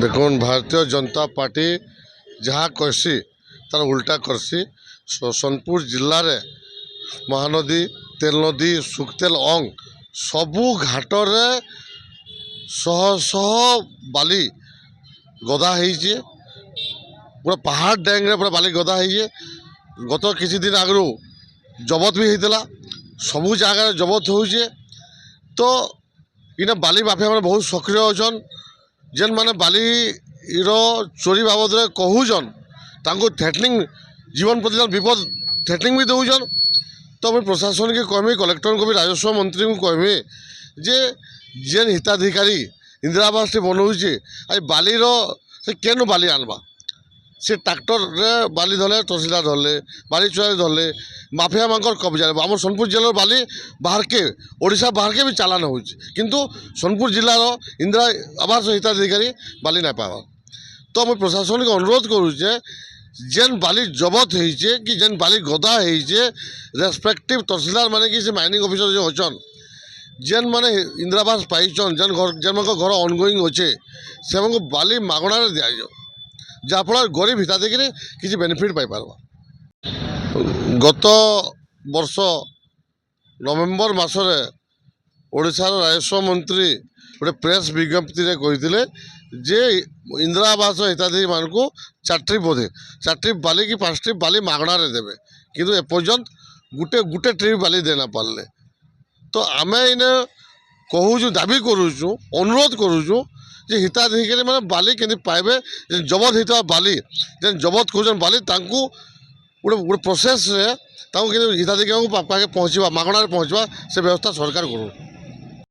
দেখুন ଭାରତୀୟ ଜନତା ପାର୍ଟି ଯାହା କର୍ସି ତାର ଉଲ୍ଟା କର୍ସି। ସୋନପୁର ଜିଲ୍ଲାରେ ମହାନଦୀ, ତେଲ ନଦୀ, ସୁକ୍ତେଲ ଅଙ୍ଗ ସବୁ ଘାଟରେ ଶହ ଶହ ବାଲି ଗଦା ହେଇଛେ। ପୁରା ପାହାଡ଼ ଡ୍ୟାଙ୍ଗରେ ପୁରା ବାଲି ଗଦା ହେଇଛେ। ଗତ କିଛି ଦିନ ଆଗରୁ ଜବତ ବି ହେଇଥିଲା, ସବୁ ଜାଗାରେ ଜବତ ହଉଛେ। ତ ଇନେ ବାଲି ମାଫିଆ ମାନେ ବହୁତ ସକ୍ରିୟ ଅଛନ୍। ଯେନ୍ ମାନେ ବାଲିର ଚୋରି ବାବଦରେ କହୁଛନ୍ ତାଙ୍କୁ ଥ୍ରେଟନିଂ, ଜୀବନ ପ୍ରତି ବିପଦ ଥ୍ରେଟନିଂ ବି ଦଉଛନ୍। ତ ମୁଇଁ ପ୍ରଶାସନକେ କହିମି, କଲେକ୍ଟରଙ୍କୁ ବି, ରାଜସ୍ୱ ମନ୍ତ୍ରୀଙ୍କୁ କହିମି ଯେ ଯେନ୍ ହିତାଧିକାରୀ ଇନ୍ଦିରା ଆବାସଟି ବନଉଛେ, ଆଜି ବାଲିର ସେ କେନୁ ବାଲି ଆନବା? ସେ ଟ୍ରାକ୍ଟରରେ ବାଲି ଧରଲେ, ତହସିଲଦାର ଧରଲେ, ବାଲି ଚୋରାରେ ଧରଲେ, ମାଫିଆ ମାନଙ୍କର କବଜାରେ। ଆମର ସୋନପୁର ଜିଲ୍ଲାର ବାଲି ବାହାରକେ, ଓଡ଼ିଶା ବାହାରକେ ବି ଚାଲାନ ହଉଛି, କିନ୍ତୁ ସୋନପୁର ଜିଲ୍ଲାର ଇନ୍ଦିରା ଆବାସ ହିତାଧିକାରୀ ବାଲି ନାଇଁ ପାଇବାର। ତ ମୁଇଁ ପ୍ରଶାସନକେ ଅନୁରୋଧ କରୁଛେ, ଯେନ୍ ବାଲି ଜବତ ହେଇଛେ କି ଯେନ୍ ବାଲି ଗଦା ହେଇଛେ, ରେସ୍ପେକ୍ଟିଭ ତହସିଲଦାର ମାନେ କି ସେ ମାଇନିଂ ଅଫିସର ଯେ ଅଛନ୍, ଯେନ୍ ମାନେ ଇନ୍ଦିରା ଆବାସ ପାଇଛନ୍, ଯେନ୍ମାନଙ୍କ ଘର ଅନଗୋଇଂ ଅଛେ, ସେମାନଙ୍କୁ ବାଲି ମାଗଣାରେ ଦିଆଯାଉ, ଯାହାଫଳରେ ଗରିବ ହିତାଧିକାରୀ କିଛି ବେନିଫିଟ୍ ପାଇପାରବା। ଗତ ବର୍ଷ ନଭେମ୍ବର ମାସରେ ଓଡ଼ିଶାର ରାଜସ୍ୱ ମନ୍ତ୍ରୀ ଗୋଟେ ପ୍ରେସ୍ ବିଜ୍ଞପ୍ତିରେ କହିଥିଲେ ଯେ ଇନ୍ଦିରା ଆବାସ ହିତାଧିକାରୀମାନଙ୍କୁ 4 ଟ୍ରିପ୍ ବୋଧେ 4 ଟ୍ରିପ୍ ବାଲି କି 5 ଟ୍ରିପ୍ ବାଲି ମାଗଣାରେ ଦେବେ, କିନ୍ତୁ ଏପର୍ଯ୍ୟନ୍ତ ଗୋଟେ ଟ୍ରିପ୍ ବାଲି ଦେଇ ନା ପାରିଲେ। ତ ଆମେ ଇନେ କହୁଛୁ, ଦାବି କରୁଛୁ, ଅନୁରୋଧ କରୁଛୁ ଯେ ହିତାଧିକାରୀ ମାନେ ବାଲି କେମିତି ପାଇବେ। ଯେନ୍ ଜବତ ହେଇଥିବା ବାଲି, ଯେନ୍ ଜବତ କରୁଛନ୍ ବାଲି, ତାଙ୍କୁ ଗୋଟେ ପ୍ରୋସେସ୍ରେ ତାଙ୍କୁ କିନ୍ତୁ ହିତାଧିକାରୀଙ୍କ ପାଖେ ପହଞ୍ଚିବା, ମାଗଣାରେ ପହଞ୍ଚିବା, ସେ ବ୍ୟବସ୍ଥା ସରକାର କରୁନ୍।